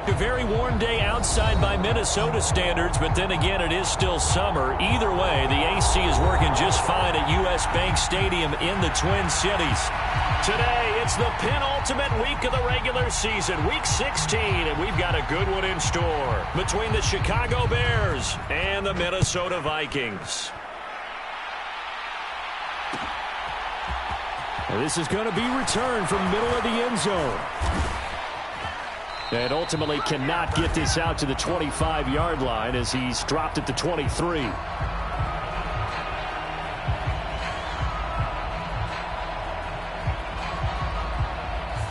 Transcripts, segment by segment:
A very warm day outside by Minnesota standards, but then again, it is still summer. Either way, the AC is working just fine at U.S. Bank Stadium in the Twin Cities. Today, it's the penultimate week of the regular season, Week 16, and we've got a good one in store between the Chicago Bears and the Minnesota Vikings. And this is going to be returned from middle of the end zone. And ultimately cannot get this out to the 25-yard line as he's dropped at the 23.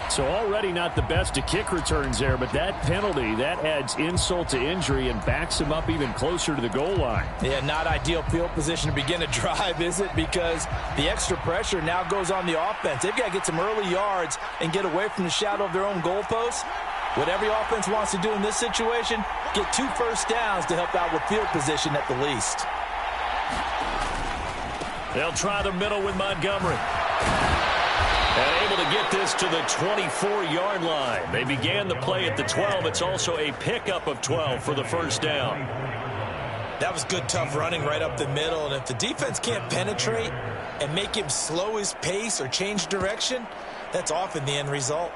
So already not the best of kick returns there, but that penalty, that adds insult to injury and backs him up even closer to the goal line. Yeah, not ideal field position to begin a drive, is it? Because the extra pressure now goes on the offense. They've got to get some early yards and get away from the shadow of their own goalposts. What every offense wants to do in this situation, get 2 first downs to help out with field position at the least. They'll try the middle with Montgomery. And able to get this to the 24-yard line. They began the play at the 12. It's also a pickup of 12 for the first down. That was good, tough running right up the middle. And if the defense can't penetrate and make him slow his pace or change direction, that's often the end result.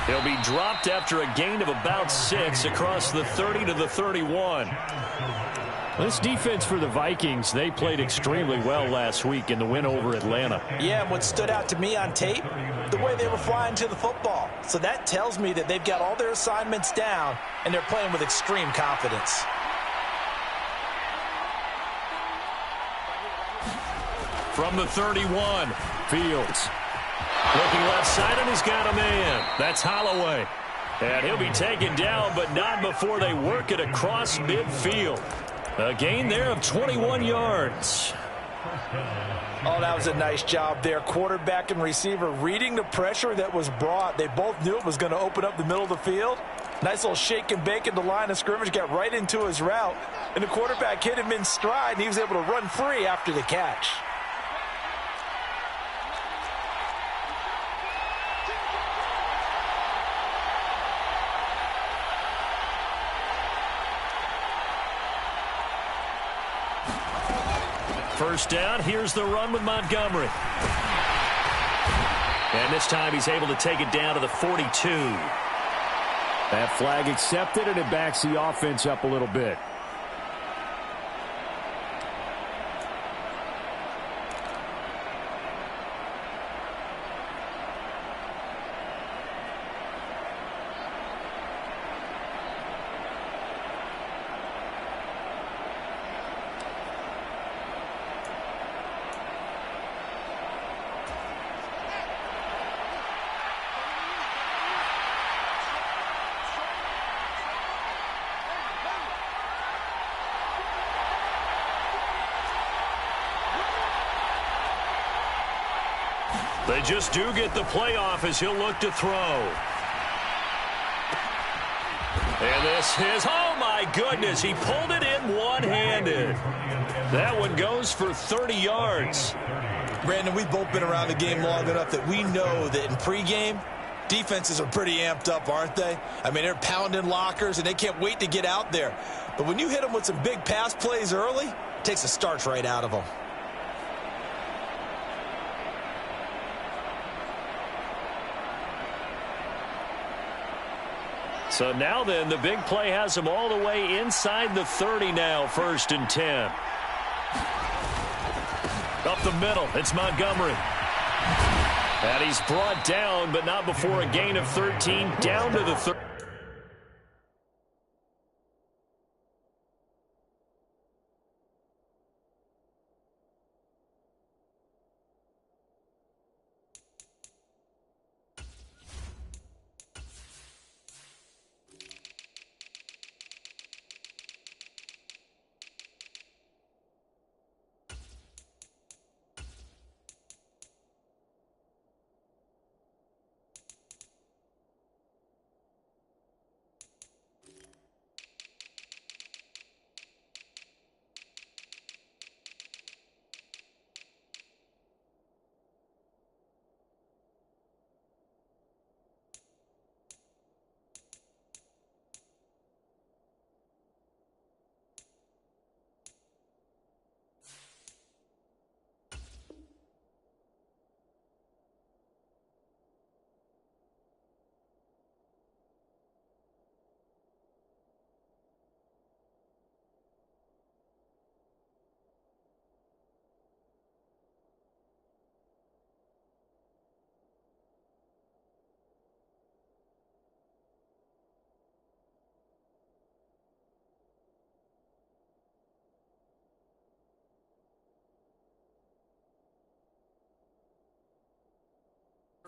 He'll be dropped after a gain of about 6 across the 30 to the 31. This defense for the Vikings, they played extremely well last week in the win over Atlanta. Yeah, and what stood out to me on tape, the way they were flying to the football. So that tells me that they've got all their assignments down, and they're playing with extreme confidence. From the 31, Fields. Looking left side, and he's got a man. That's Holloway. And he'll be taken down, but not before they work it across midfield. A gain there of 21 yards. Oh, that was a nice job there. Quarterback and receiver reading the pressure that was brought. They both knew it was going to open up the middle of the field. Nice little shake and bake in the line of scrimmage, got right into his route. And the quarterback hit him in stride, and he was able to run free after the catch. First down, here's the run with Montgomery. And this time he's able to take it down to the 42. That flag accepted, and it backs the offense up a little bit. They just do get the playoff as he'll look to throw. And this is, oh my goodness, he pulled it in one-handed. That one goes for 30 yards. Brandon, we've both been around the game long enough that we know that in pregame, defenses are pretty amped up, aren't they? I mean, they're pounding lockers, and they can't wait to get out there. But when you hit them with some big pass plays early, it takes the starch right out of them. So now then, the big play has him all the way inside the 30 now, 1st and 10. Up the middle, it's Montgomery. And he's brought down, but not before a gain of 13, down to the 30.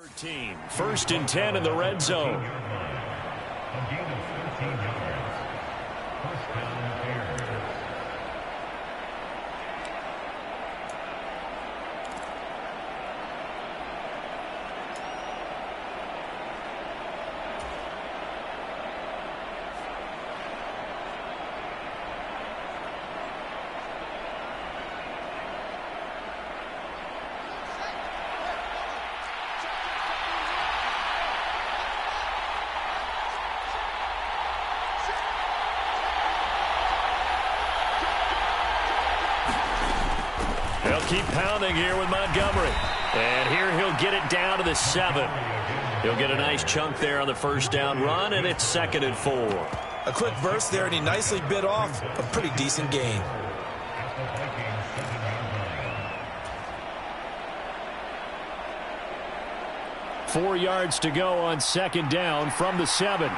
13, 1st and 10 in the red zone. A gain of 13 yards. First down, Bears. They'll keep pounding here with Montgomery. And here he'll get it down to the 7. He'll get a nice chunk there on the first down run, and it's 2nd and 4. A quick burst there, and he nicely bit off a pretty decent gain. Four yards to go on 2nd down from the 7.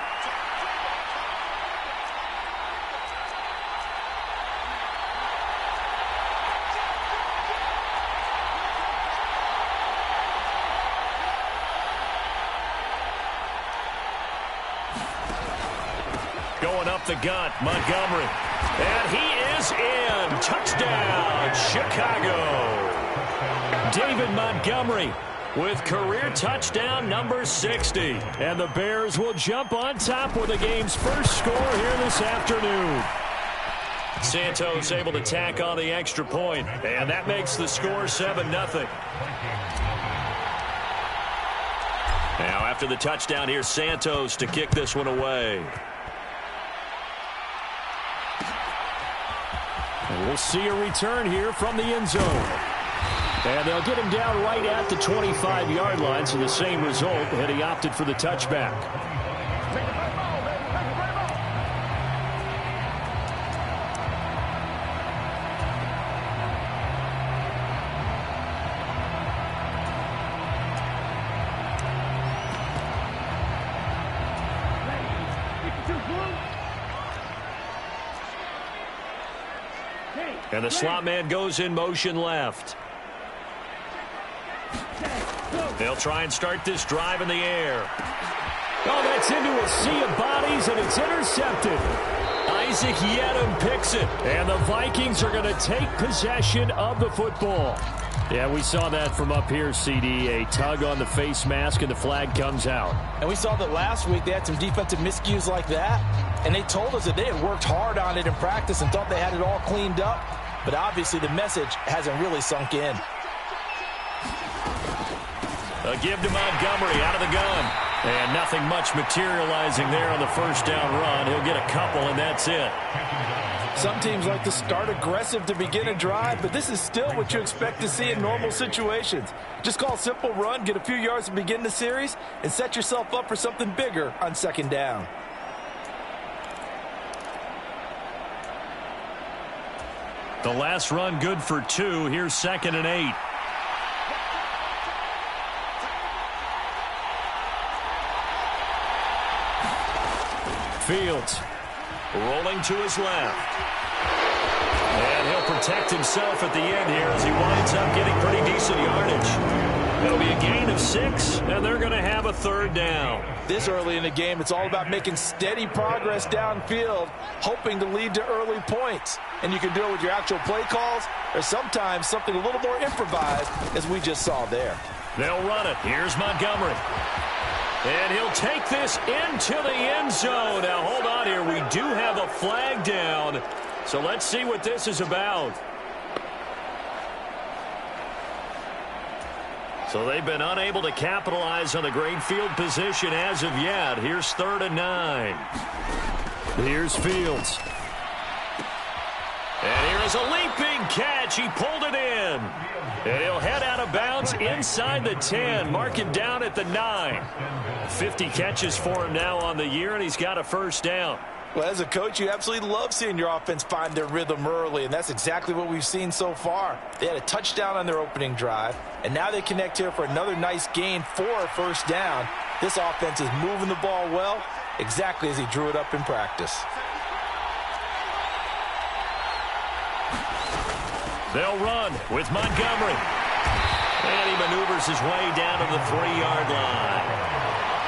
Going up the gut, Montgomery. And he is in. Touchdown, Chicago. David Montgomery with career touchdown number 60. And the Bears will jump on top with the game's first score here this afternoon. Santos able to tack on the extra point, and that makes the score 7-0. Now after the touchdown, here's Santos to kick this one away. And we'll see a return here from the end zone. And they'll get him down right at the 25-yard line, so the same result, and he opted for the touchback. And the slot man goes in motion left. They'll try and start this drive in the air. Oh, that's into a sea of bodies, and it's intercepted. Isaac Yedem picks it, and the Vikings are going to take possession of the football. Yeah, we saw that from up here, CD. A tug on the face mask, and the flag comes out. And we saw that last week they had some defensive miscues like that, and they told us that they had worked hard on it in practice and thought they had it all cleaned up. But obviously the message hasn't really sunk in. A give to Montgomery out of the gun. And nothing much materializing there on the first down run. He'll get a couple, and that's it. Some teams like to start aggressive to begin a drive, but this is still what you expect to see in normal situations. Just call a simple run, get a few yards to begin the series, and set yourself up for something bigger on 2nd down. The last run good for 2. Here's 2nd and 8. Fields rolling to his left. And he'll protect himself at the end here as he winds up getting pretty decent yardage. It'll be a gain of 6, and they're going to have a 3rd down. This early in the game, it's all about making steady progress downfield, hoping to lead to early points. And you can do it with your actual play calls, or sometimes something a little more improvised, as we just saw there. They'll run it. Here's Montgomery. And he'll take this into the end zone. Now, hold on here. We do have a flag down. So let's see what this is about. So they've been unable to capitalize on the great field position as of yet. Here's 3rd and 9. Here's Fields. And here's a leaping catch. He pulled it in. And he'll head out of bounds inside the 10. Mark him down at the 9. 50 catches for him now on the year, and he's got a 1st down. Well, as a coach, you absolutely love seeing your offense find their rhythm early, and that's exactly what we've seen so far. They had a touchdown on their opening drive, and now they connect here for another nice gain for a 1st down. This offense is moving the ball well, exactly as he drew it up in practice. They'll run with Montgomery. And he maneuvers his way down to the 3-yard line.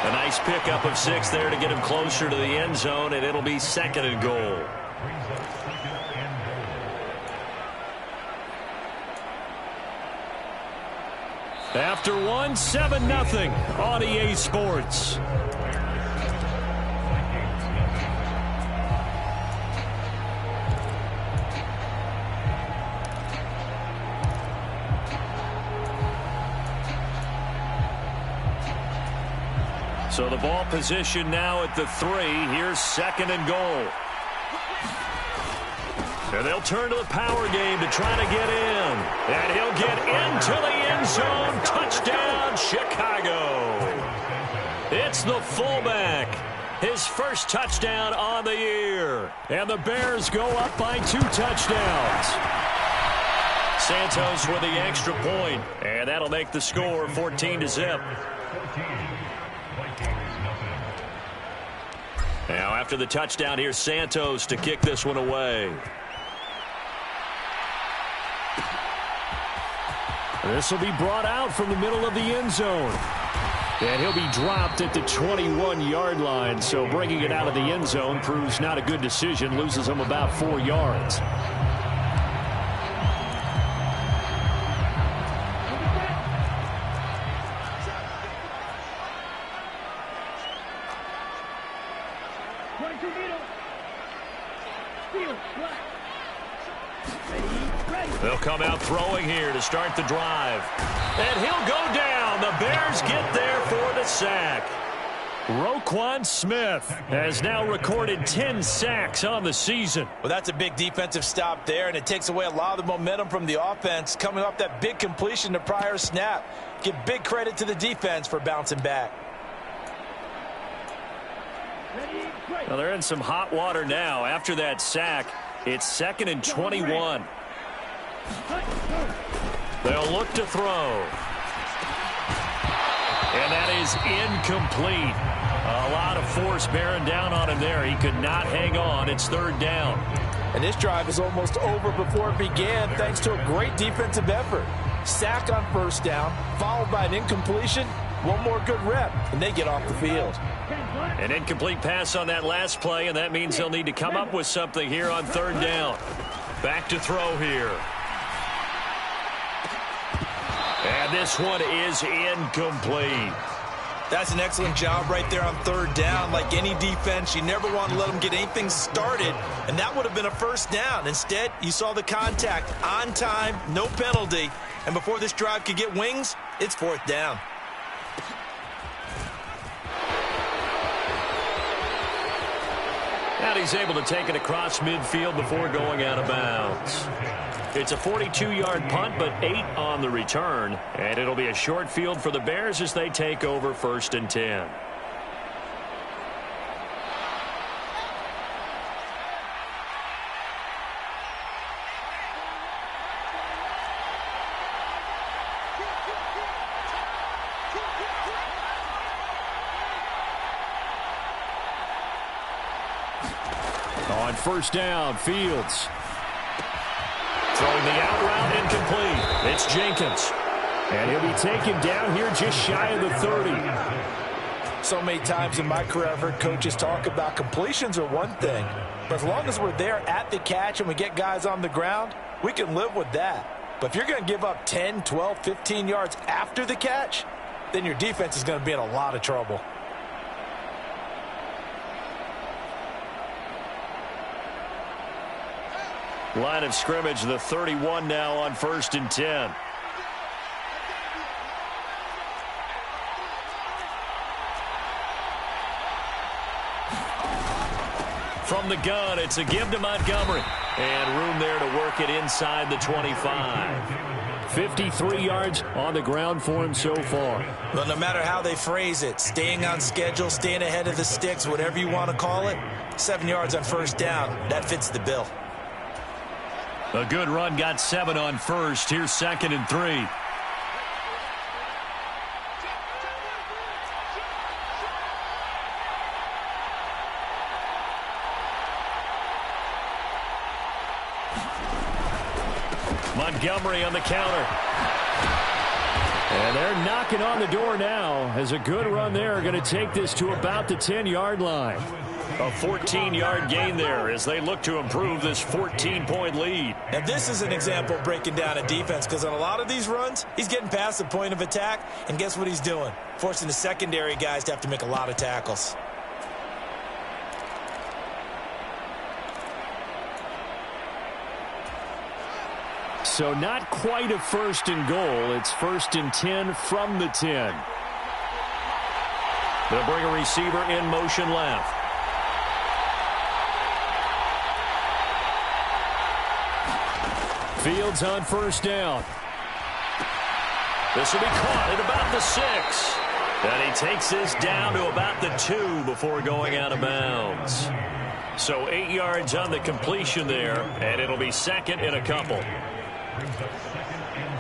A nice pickup of 6 there to get him closer to the end zone, and it'll be 2nd and goal. After one, 7-0 on EA Sports. So the ball position now at the 3. Here's 2nd and goal. And they'll turn to the power game to try to get in. And he'll get into the end zone. Touchdown, Chicago. It's the fullback. His first touchdown on the year. And the Bears go up by 2 touchdowns. Santos with the extra point. And that'll make the score 14-0. Now after the touchdown, here's Santos to kick this one away. This will be brought out from the middle of the end zone. And he'll be dropped at the 21-yard line. So bringing it out of the end zone proves not a good decision. Loses him about 4 yards. They'll come out throwing here to start the drive. And he'll go down. The Bears get there for the sack. Roquan Smith has now recorded 10 sacks on the season. Well, that's a big defensive stop there, and it takes away a lot of the momentum from the offense coming off that big completion to prior snap. Give big credit to the defense for bouncing back. Well, they're in some hot water now. After that sack, it's 2nd and 21. They'll look to throw. And that is incomplete. A lot of force bearing down on him there. He could not hang on. It's 3rd down. And this drive is almost over before it began thanks to a great defensive effort. Sack on 1st down, followed by an incompletion. One more good rep, and they get off the field. An incomplete pass on that last play, and that means they'll need to come up with something here on 3rd down. Back to throw here. And this one is incomplete. That's an excellent job right there on 3rd down. Like any defense, you never want to let them get anything started, and that would have been a 1st down. Instead, you saw the contact on time, no penalty, and before this drive could get wings, it's 4th down. And he's able to take it across midfield before going out of bounds. It's a 42-yard punt, but 8 on the return. And it'll be a short field for the Bears as they take over 1st and 10. On 1st down, Fields. Throwing the out route, incomplete. It's Jenkins. And he'll be taken down here just shy of the 30. So many times in my career I've heard coaches talk about completions are one thing, but as long as we're there at the catch and we get guys on the ground, we can live with that. But if you're going to give up 10, 12, 15 yards after the catch, then your defense is going to be in a lot of trouble. Line of scrimmage, the 31 now on 1st and 10. From the gun, it's a give to Montgomery. And room there to work it inside the 25. 53 yards on the ground for him so far. Well, no matter how they phrase it, staying on schedule, staying ahead of the sticks, whatever you want to call it, 7 yards on 1st down, that fits the bill. A good run, got 7 on 1st. Here's 2nd and 3. Montgomery on the counter. And they're knocking on the door now as a good run there. Going to take this to about the 10-yard line. A 14-yard gain there as they look to improve this 14-point lead. And this is an example of breaking down a defense, because on a lot of these runs, he's getting past the point of attack, and guess what he's doing? Forcing the secondary guys to have to make a lot of tackles. So not quite a first and goal. It's first and 10 from the 10. They'll bring a receiver in motion left. Fields on first down. This will be caught at about the 6. And he takes this down to about the 2 before going out of bounds. So 8 yards on the completion there, and it'll be second and a couple. Brings up second and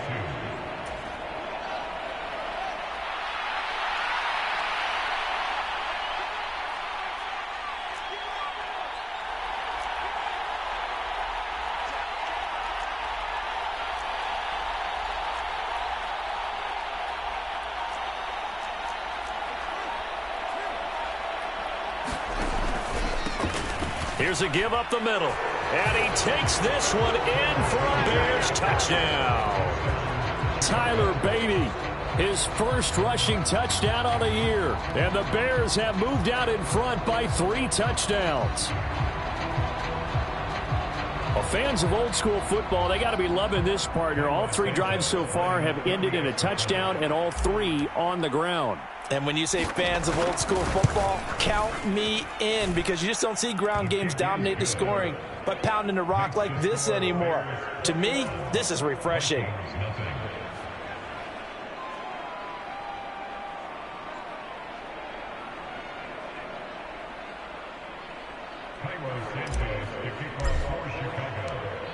2. Here's a give up the middle. And he takes this one in for a Bears touchdown. Tyler Beatty, his first rushing touchdown on the year. And the Bears have moved out in front by 3 touchdowns. Well, fans of old school football, they got to be loving this partner. All 3 drives so far have ended in a touchdown, and all 3 on the ground. And when you say fans of old school football, count me in, because you just don't see ground games dominate the scoring by pounding the rock like this anymore. To me, this is refreshing.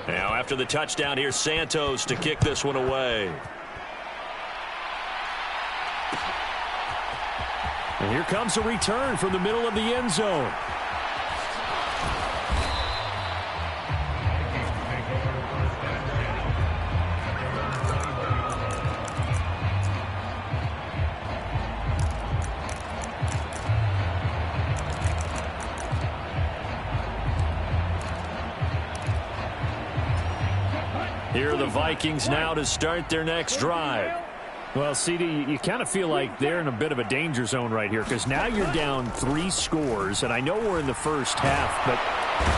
Now after the touchdown, here's Santos to kick this one away. And here comes a return from the middle of the end zone. Here are the Vikings now to start their next drive. Well, CD, you kind of feel like they're in a bit of a danger zone right here, because now you're down 3 scores, and I know we're in the first half, but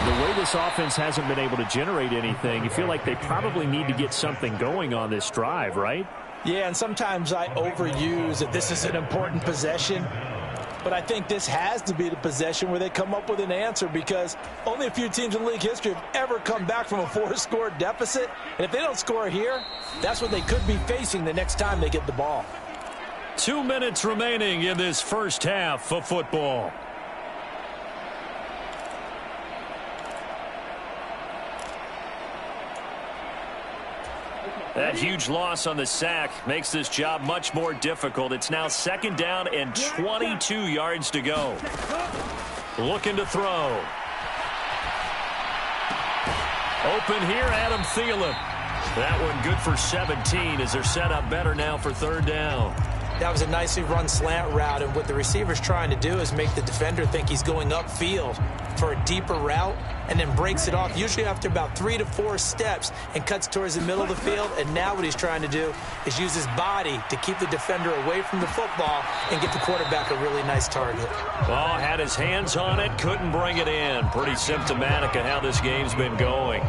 the way this offense hasn't been able to generate anything, you feel like they probably need to get something going on this drive, right? Yeah, and sometimes I overuse that this is an important possession, but I think this has to be the possession where they come up with an answer, because only a few teams in league history have ever come back from a 4-score deficit. And if they don't score here, that's what they could be facing the next time they get the ball. 2 minutes remaining in this first half of football. That huge loss on the sack makes this job much more difficult. It's now second down and 22 yards to go. Looking to throw. Open here, Adam Thielen. That one good for 17 as they're set up better now for third down. That was a nicely run slant route, and what the receiver's trying to do is make the defender think he's going upfield for a deeper route, and then breaks it off, usually after about 3 to 4 steps, and cuts towards the middle of the field. And now what he's trying to do is use his body to keep the defender away from the football and get the quarterback a really nice target. Oh, had his hands on it, couldn't bring it in. Pretty symptomatic of how this game's been going.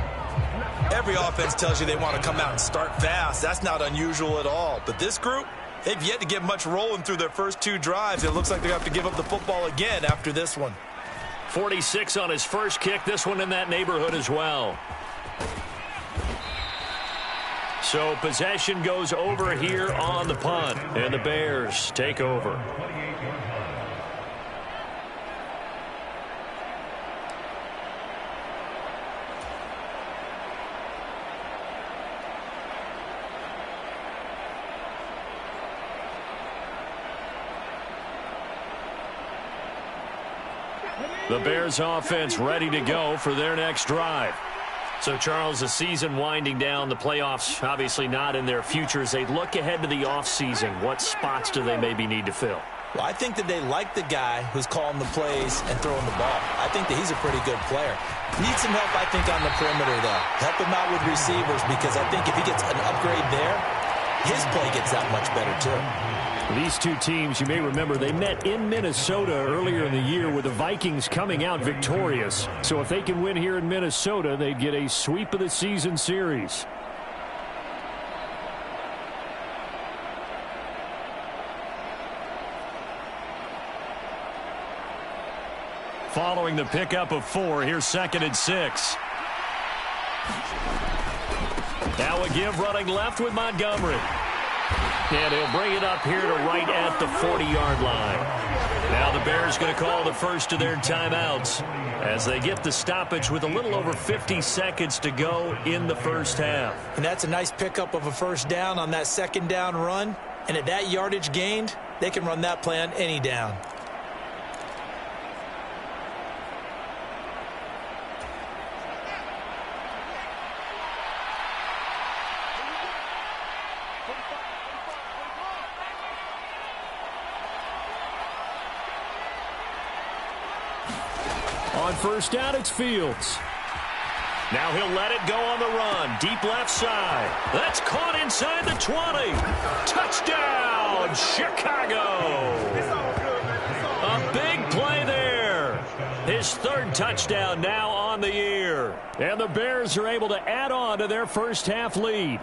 Every offense tells you they want to come out and start fast. That's not unusual at all. But this group, they've yet to get much rolling through their first 2 drives. It looks like they have to give up the football again after this one. 46 on his first kick. This one in that neighborhood as well. So possession goes over here on the punt, and the Bears take over. The Bears offense ready to go for their next drive. So, Charles, the season winding down, the playoffs obviously not in their future. As they look ahead to the offseason, what spots do they maybe need to fill? Well, I think that they like the guy who's calling the plays and throwing the ball. I think that he's a pretty good player. Needs some help, I think, on the perimeter, though. Help him out with receivers, because I think if he gets an upgrade there, his play gets that much better, too. These two teams, you may remember, they met in Minnesota earlier in the year with the Vikings coming out victorious. So if they can win here in Minnesota, they'd get a sweep of the season series. Following the pickup of 4, here's 2nd and 6. Now a give running left with Montgomery. And he'll bring it up here to right at the 40-yard line. Now the Bears going to call the first of their timeouts as they get the stoppage with a little over 50 seconds to go in the first half. And that's a nice pickup of a first down on that second down run. And at that yardage gained, they can run that play on any down. On first down, it's Fields. Now he'll let it go on the run. Deep left side. That's caught inside the 20. Touchdown, Chicago. A big play there. His 3rd touchdown now on the year. And the Bears are able to add on to their first half lead.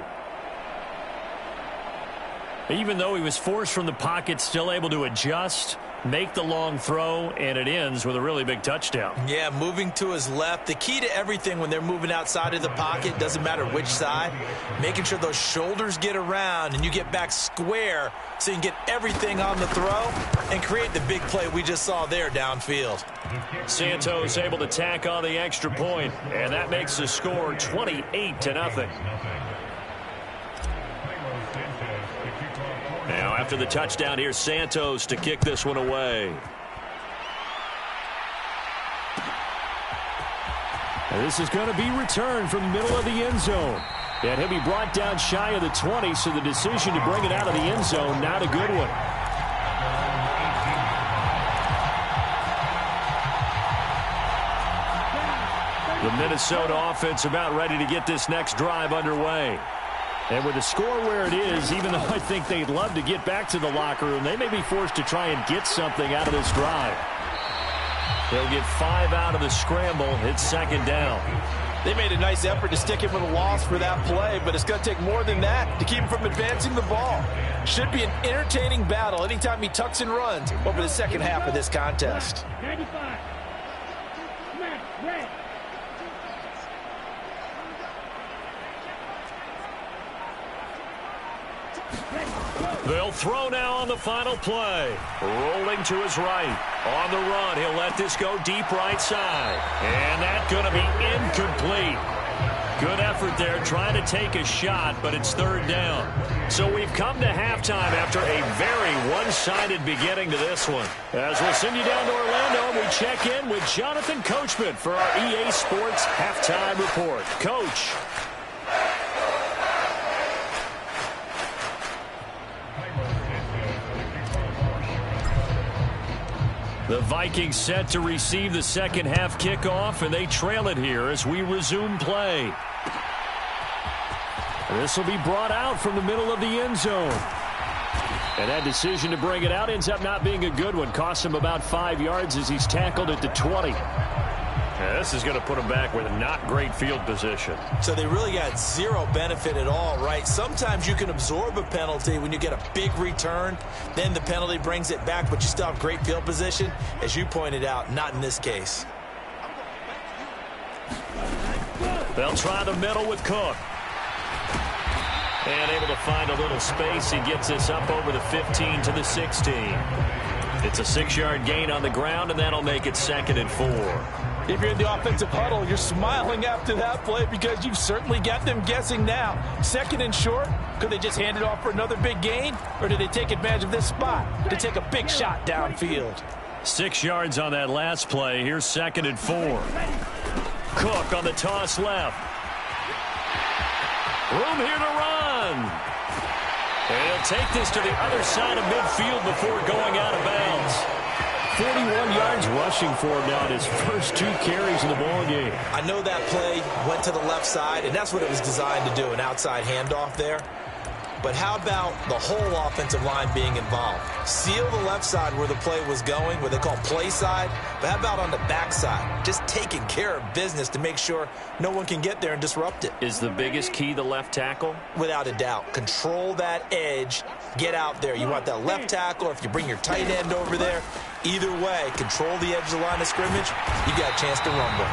Even though he was forced from the pocket, still able to adjust, make the long throw, and it ends with a really big touchdown. Yeah, moving to his left. The key to everything when they're moving outside of the pocket, doesn't matter which side, making sure those shoulders get around and you get back square so you can get everything on the throw and create the big play we just saw there downfield. Santos able to tack on the extra point, and that makes the score 28-0. Now, after the touchdown, here's Santos to kick this one away. And this is going to be returned from the middle of the end zone. And he'll be brought down shy of the 20, so the decision to bring it out of the end zone, not a good one. The Minnesota offense about ready to get this next drive underway. And with the score where it is, even though I think they'd love to get back to the locker room, they may be forced to try and get something out of this drive. They'll get 5 out of the scramble. It's 2nd down. They made a nice effort to stick him with a loss for that play, but it's going to take more than that to keep him from advancing the ball. Should be an entertaining battle anytime he tucks and runs over the second half of this contest. 95. Red. They'll throw now on the final play. Rolling to his right. On the run, he'll let this go deep right side. And that's going to be incomplete. Good effort there trying to take a shot, but it's 3rd down. So we've come to halftime after a very one-sided beginning to this one. As we'll send you down to Orlando, and we check in with Jonathan Coachman for our EA Sports Halftime Report. Coach. The Vikings set to receive the second half kickoff, and they trail it here as we resume play. This will be brought out from the middle of the end zone. And that decision to bring it out ends up not being a good one. Costs him about 5 yards as he's tackled at the 20. Yeah, this is going to put him back with not great field position. So they really got zero benefit at all, right? Sometimes you can absorb a penalty when you get a big return. Then the penalty brings it back, but you still have great field position. As you pointed out, not in this case. They'll try the middle with Cook. And able to find a little space. He gets this up over the 15 to the 16. It's a 6-yard gain on the ground, and that'll make it 2nd and 4. If you're in the offensive huddle, you're smiling after that play because you've certainly got them guessing now. 2nd and short, could they just hand it off for another big gain? Or did they take advantage of this spot to take a big shot downfield? 6 yards on that last play. Here's 2nd and 4. Cook on the toss left. Room here to run. And he'll take this to the other side of midfield before going out of bounds. 41 yards rushing for him now in his first 2 carries in the ballgame. I know that play went to the left side, and that's what it was designed to do, an outside handoff there. But how about the whole offensive line being involved? Seal the left side where the play was going, where they call play side. But how about on the back side? Just taking care of business to make sure no one can get there and disrupt it. Is the biggest key the left tackle? Without a doubt. Control that edge. Get out there. You want that left tackle, or if you bring your tight end over there. Either way, control the edge of the line of scrimmage. You got a chance to rumble.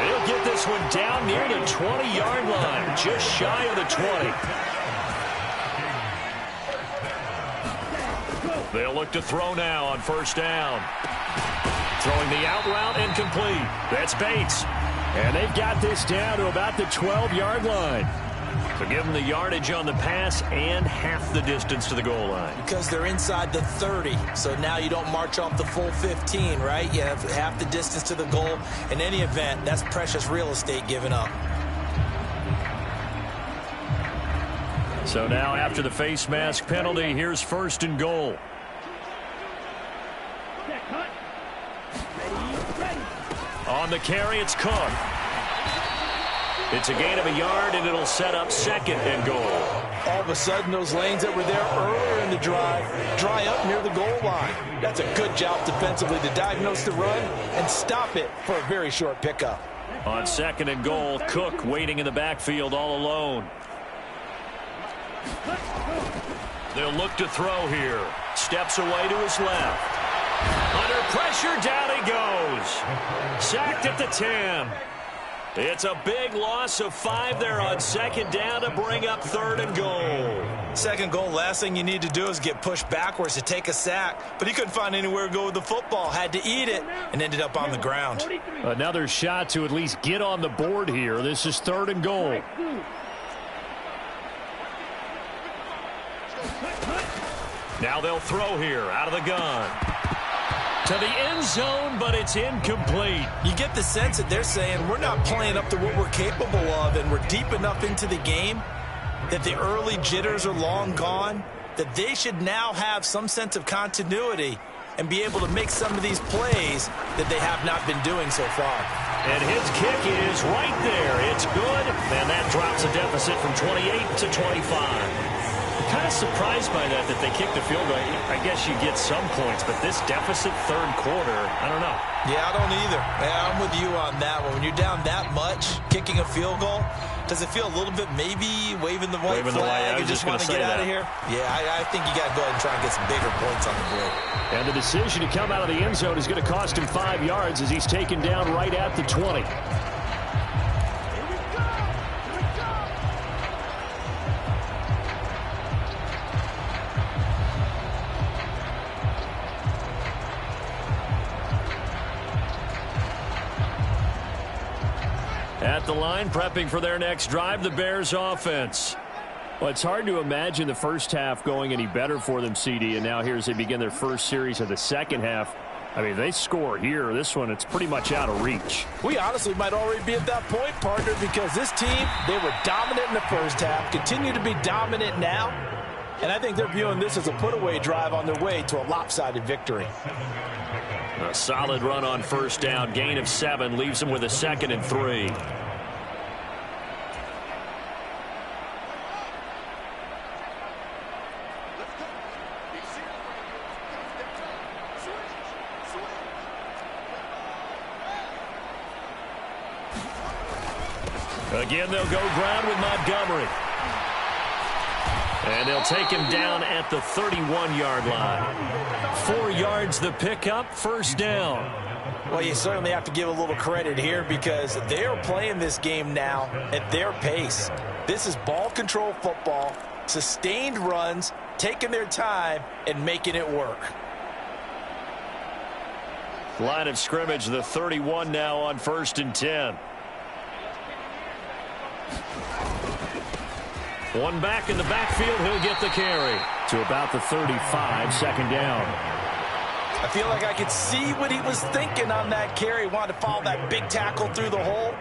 He'll get this one down near the 20-yard line, just shy of the 20. They'll look to throw now on first down. Throwing the out route incomplete. That's Bates. And they've got this down to about the 12-yard line. So give them the yardage on the pass and half the distance to the goal line. Because they're inside the 30, so now you don't march off the full 15, right? You have half the distance to the goal. In any event, that's precious real estate given up. So now after the face mask penalty, here's first and goal. On the carry, it's Cook. It's a gain of a yard, and it'll set up second and goal. All of a sudden, those lanes that were there earlier in the drive dry up near the goal line. That's a good job defensively to diagnose the run and stop it for a very short pickup. On second and goal, Cook waiting in the backfield all alone. They'll look to throw here. Steps away to his left. Under pressure, down he goes. Sacked at the 10. It's a big loss of 5 there on second down to bring up third and goal. Second goal, last thing you need to do is get pushed backwards to take a sack. But he couldn't find anywhere to go with the football. Had to eat it and ended up on the ground. Another shot to at least get on the board here. This is third and goal. Now they'll throw here out of the gun. To the end zone, but it's incomplete. You get the sense that they're saying we're not playing up to what we're capable of, and we're deep enough into the game that the early jitters are long gone, that they should now have some sense of continuity and be able to make some of these plays that they have not been doing so far. And his kick is right there. It's good, and that drops a deficit from 28 to 25. Kind of surprised by that they kicked the field goal. I guess you get some points, but this deficit third quarter, I don't know. Yeah, I don't either. Yeah, I'm with you on that one. When you're down that much, kicking a field goal, does it feel a little bit maybe waving the white flag and just want to get out of here? Yeah, I think you got to go ahead and try and get some bigger points on the board. And the decision to come out of the end zone is going to cost him 5 yards as he's taken down right at the 20. At the line, prepping for their next drive, the Bears offense. Well, it's hard to imagine the first half going any better for them, CD, and now here as they begin their first series of the second half. I mean, they score here. This one, it's pretty much out of reach. We honestly might already be at that point, partner, because this team, they were dominant in the first half, continue to be dominant now, and I think they're viewing this as a put-away drive on their way to a lopsided victory. A solid run on first down, gain of 7, leaves them with a 2nd and 3. Again, they'll go ground with Montgomery. And they'll take him down at the 31-yard line. 4 yards the pickup, first down. Well, you certainly have to give a little credit here because they are playing this game now at their pace. This is ball control football, sustained runs, taking their time and making it work. Line of scrimmage, the 31 now on 1st and 10. One back in the backfield, he'll get the carry to about the 35, second down. I feel like I could see what he was thinking on that carry. Wanted to follow that big tackle through the hole.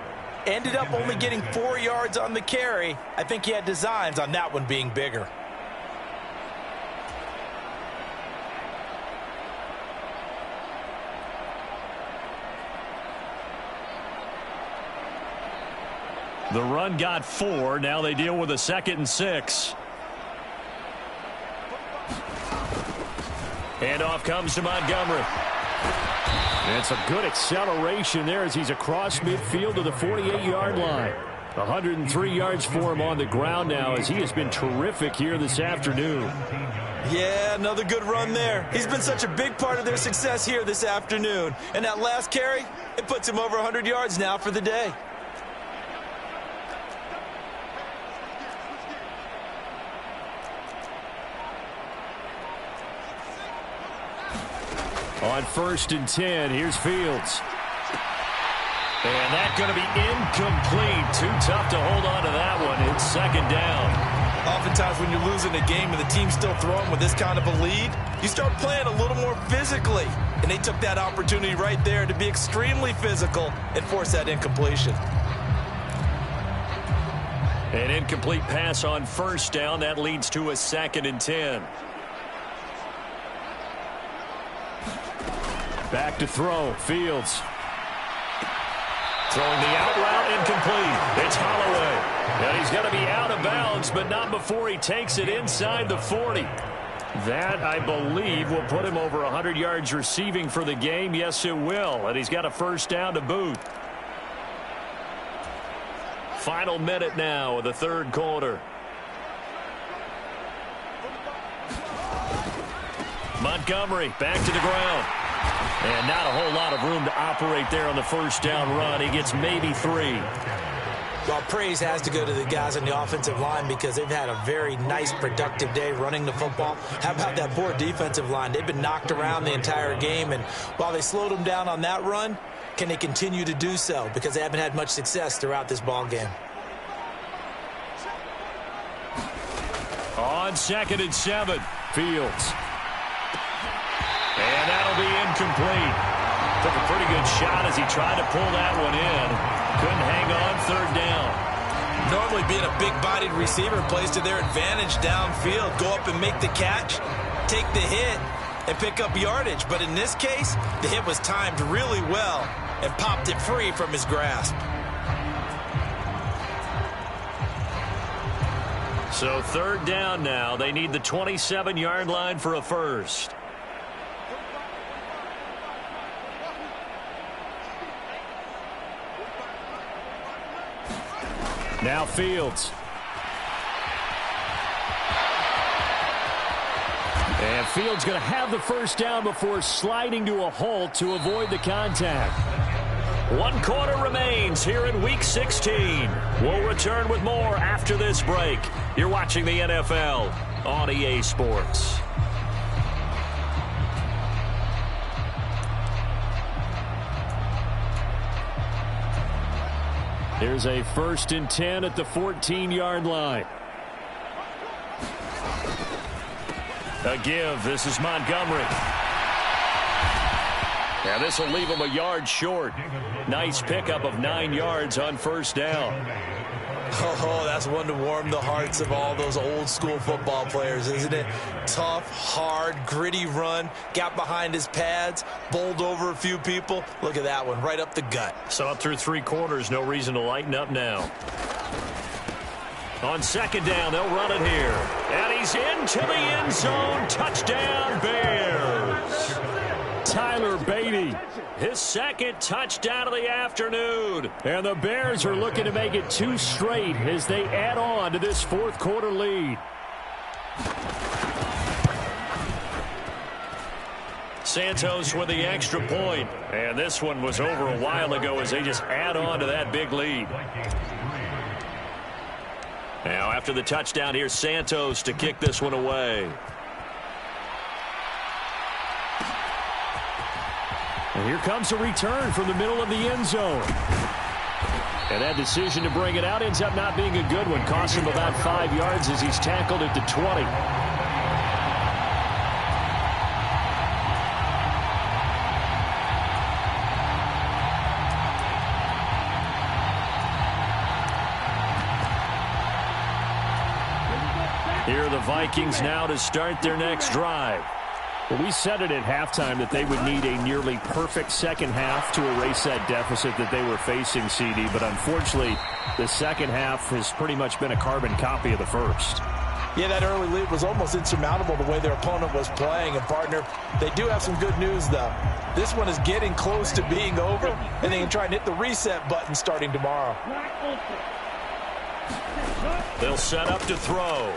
Ended up only getting 4 yards on the carry. I think he had designs on that one being bigger. The run got 4. Now they deal with a 2nd and 6. Handoff comes to Montgomery. And it's a good acceleration there as he's across midfield to the 48-yard line. 103 yards for him on the ground now as he has been terrific here this afternoon. Yeah, another good run there. He's been such a big part of their success here this afternoon. And that last carry, it puts him over 100 yards now for the day. On 1st and 10, here's Fields. And that's going to be incomplete. Too tough to hold on to that one. It's 2nd down. Oftentimes when you're losing a game and the team's still throwing with this kind of a lead, you start playing a little more physically. And they took that opportunity right there to be extremely physical and force that incompletion. An incomplete pass on 1st down. That leads to a 2nd and 10. Back to throw. Fields. Throwing the out route, incomplete. It's Holloway. And he's going to be out of bounds, but not before he takes it inside the 40. That, I believe, will put him over 100 yards receiving for the game. Yes, it will. And he's got a 1st down to boot. Final minute now of the 3rd quarter. Montgomery back to the ground. And not a whole lot of room to operate there on the 1st down run. He gets maybe 3. Well, praise has to go to the guys on the offensive line because they've had a very nice, productive day running the football. How about that poor defensive line? They've been knocked around the entire game, and while they slowed them down on that run, can they continue to do so? Because they haven't had much success throughout this ball game. On 2nd and 7, Fields. And that'll be incomplete. Took a pretty good shot as he tried to pull that one in. Couldn't hang on 3rd down. Normally being a big-bodied receiver plays to their advantage downfield. Go up and make the catch, take the hit, and pick up yardage. But in this case, the hit was timed really well and popped it free from his grasp. So 3rd down now. They need the 27-yard line for a 1st. Now Fields. And Fields going to have the 1st down before sliding to a halt to avoid the contact. 1 quarter remains here in Week 16. We'll return with more after this break. You're watching the NFL on EA Sports. Here's a 1st and 10 at the 14-yard line. A give. This is Montgomery. Yeah, this will leave him a yard short. Nice pickup of 9 yards on 1st down. Oh, that's one to warm the hearts of all those old-school football players, isn't it? Tough, hard, gritty run. Got behind his pads, bowled over a few people. Look at that one, right up the gut. So up through 3 quarters, no reason to lighten up now. On 2nd down, they'll run it here. And he's into the end zone. Touchdown, Bears. Tyler Beatty, his 2nd touchdown of the afternoon. And the Bears are looking to make it 2 straight as they add on to this 4th quarter lead. Santos with the extra point. And this one was over a while ago as they just add on to that big lead. Now after the touchdown, here's Santos to kick this one away. And here comes a return from the middle of the end zone. And that decision to bring it out ends up not being a good one. Costs him about 5 yards as he's tackled at the 20. Here are the Vikings now to start their next drive. Well, we said it at halftime that they would need a nearly perfect second half to erase that deficit that they were facing, CD. But unfortunately, the second half has pretty much been a carbon copy of the first. Yeah, that early lead was almost insurmountable the way their opponent was playing. And, partner, they do have some good news, though. This one is getting close to being over, and they can try and hit the reset button starting tomorrow. They'll set up to throw.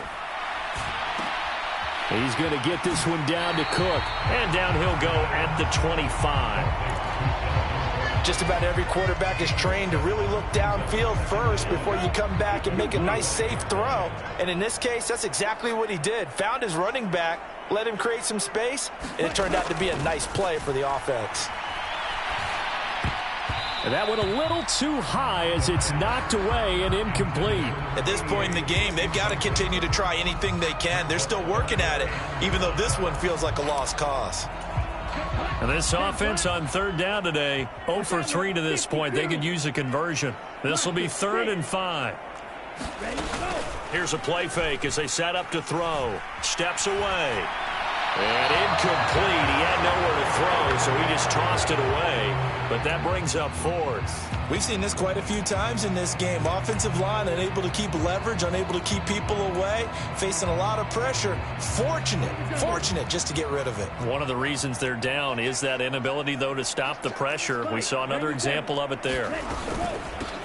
He's going to get this one down to Cook. And down he'll go at the 25. Just about every quarterback is trained to really look downfield first before you come back and make a nice, safe throw. And in this case, that's exactly what he did. Found his running back, let him create some space, and it turned out to be a nice play for the offense. And that went a little too high as it's knocked away and incomplete. At this point in the game, they've got to continue to try anything they can. They're still working at it, even though this one feels like a lost cause. And this offense on third down today, 0 for 3 to this point. They could use a conversion. This will be 3rd and 5. Here's a play fake as they set up to throw. Steps away. And incomplete. He had nowhere to throw, so he just tossed it away. But that brings up 4th. We've seen this quite a few times in this game. Offensive line unable to keep leverage, unable to keep people away, facing a lot of pressure. Fortunate just to get rid of it. One of the reasons they're down is that inability, though, to stop the pressure. We saw another example of it there.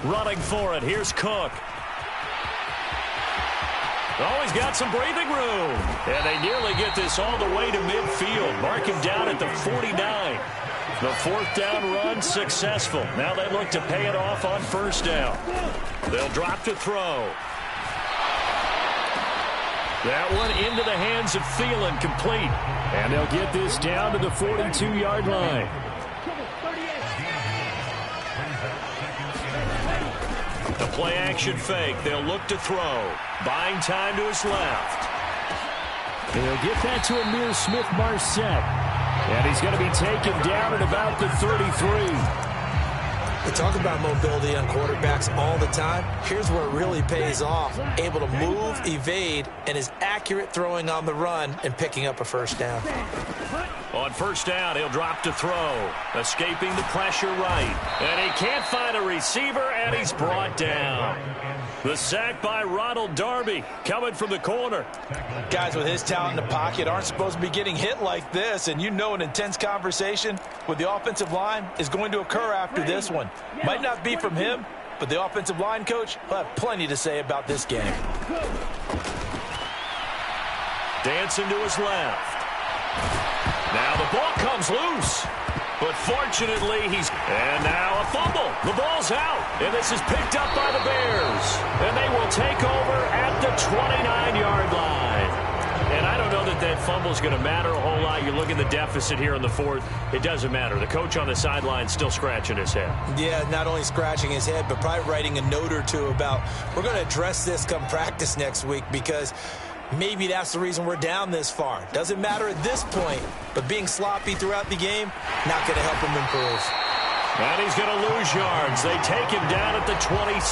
Running for it. Here's Cook. Oh, he's got some breathing room. And they nearly get this all the way to midfield. Mark him down at the 49. The 4th down run successful. Now they look to pay it off on 1st down. They'll drop to throw. That one into the hands of Thielen, complete. And they'll get this down to the 42-yard line. The play-action fake. They'll look to throw. Buying time to his left. They'll get that to Amir Smith-Marset. And he's going to be taken down at about the 33. We talk about mobility on quarterbacks all the time. Here's where it really pays off. Able to move, evade, and is accurate throwing on the run and picking up a 1st down. On 1st down, he'll drop to throw. Escaping the pressure right. And he can't find a receiver, and he's brought down. The sack by Ronald Darby coming from the corner. Guys with his talent in the pocket aren't supposed to be getting hit like this, and you know an intense conversation with the offensive line is going to occur after this one. Might not be from him, but the offensive line coach will have plenty to say about this game. Dancing to his left. Now the ball comes loose. But fortunately, and now a fumble. The ball's out, and this is picked up by the Bears. And they will take over at the 29-yard line. And I don't know that that fumble is going to matter a whole lot. You look at the deficit here in the 4th. It doesn't matter. The coach on the sideline still scratching his head. Yeah, not only scratching his head, but probably writing a note or two about, we're going to address this come practice next week, because maybe that's the reason we're down this far. Doesn't matter at this point, but being sloppy throughout the game, not going to help him improve. And he's going to lose yards. They take him down at the 26.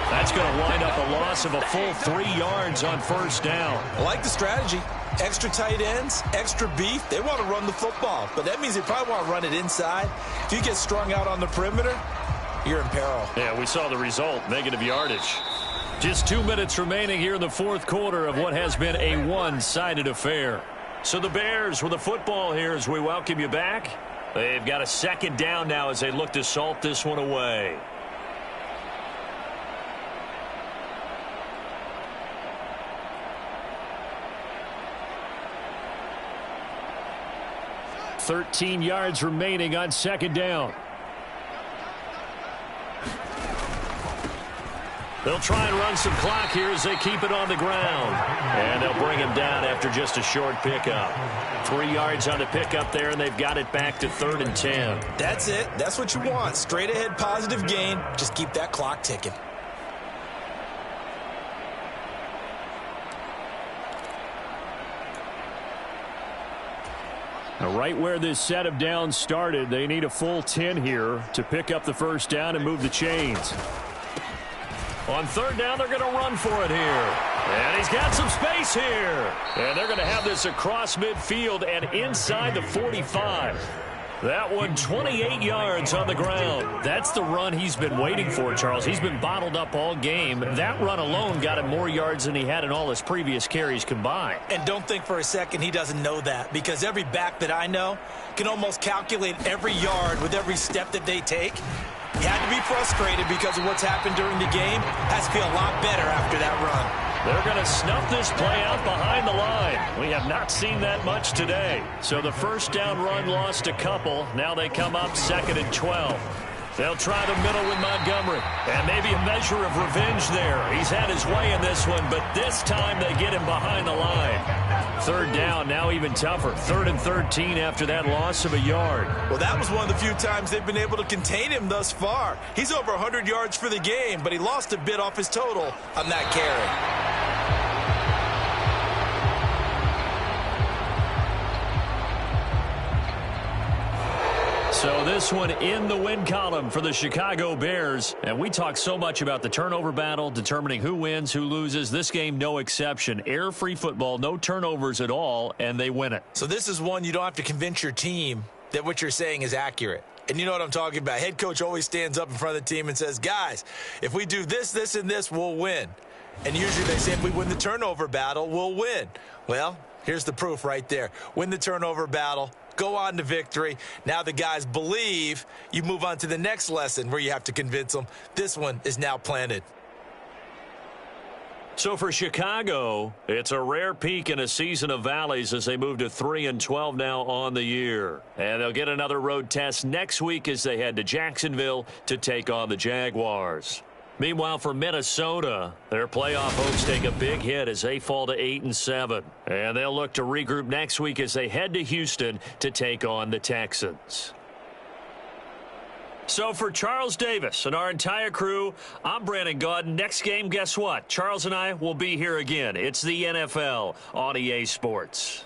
That's going to wind up a loss of a full 3 yards on 1st down. I like the strategy. Extra tight ends, extra beef. They want to run the football, but that means they probably want to run it inside. If you get strung out on the perimeter, you're in peril. Yeah, we saw the result, negative yardage. Just 2 minutes remaining here in the 4th quarter of what has been a one-sided affair. So the Bears with the football here as we welcome you back. They've got a 2nd down now as they look to salt this one away. "13 yards remaining on 2nd down. They'll try and run some clock here as they keep it on the ground. And they'll bring him down after just a short pickup. 3 yards on the pickup there, and they've got it back to 3rd and 10. That's it. That's what you want. Straight ahead positive gain. Just keep that clock ticking. Now, right where this set of downs started, they need a full 10 here to pick up the 1st down and move the chains. On third down, they're going to run for it here. And he's got some space here. And they're going to have this across midfield and inside the 45. That one 28 yards on the ground. That's the run he's been waiting for, Charles. He's been bottled up all game. That run alone got him more yards than he had in all his previous carries combined. And don't think for a second he doesn't know that, because every back that I know can almost calculate every yard with every step that they take. He had to be frustrated because of what's happened during the game. Has to feel a lot better after that run. They're going to snuff this play out behind the line. We have not seen that much today. So the first down run lost a couple. Now they come up 2nd and 12. They'll try the middle with Montgomery. And maybe a measure of revenge there. He's had his way in this one, but this time they get him behind the line. Third down, now even tougher. 3rd and 13 after that loss of a yard. Well, that was one of the few times they've been able to contain him thus far. He's over 100 yards for the game, but he lost a bit off his total on that carry. So this one in the win column for the Chicago Bears. And we talk so much about the turnover battle, determining who wins, who loses. This game, no exception. Error-free football, no turnovers at all, and they win it. So this is one you don't have to convince your team that what you're saying is accurate. And you know what I'm talking about. Head coach always stands up in front of the team and says, guys, if we do this, this, and this, we'll win. And usually they say if we win the turnover battle, we'll win. Well, here's the proof right there. Win the turnover battle. Go on to victory. Now the guys believe. You move on to the next lesson where you have to convince them. This one is now planted. So for Chicago, it's a rare peak in a season of valleys as they move to 3-12 now on the year. And they'll get another road test next week as they head to Jacksonville to take on the Jaguars. Meanwhile, for Minnesota, their playoff hopes take a big hit as they fall to 8-7. And they'll look to regroup next week as they head to Houston to take on the Texans. So for Charles Davis and our entire crew, I'm Brandon Gaudin. Next game, guess what? Charles and I will be here again. It's the NFL on EA Sports.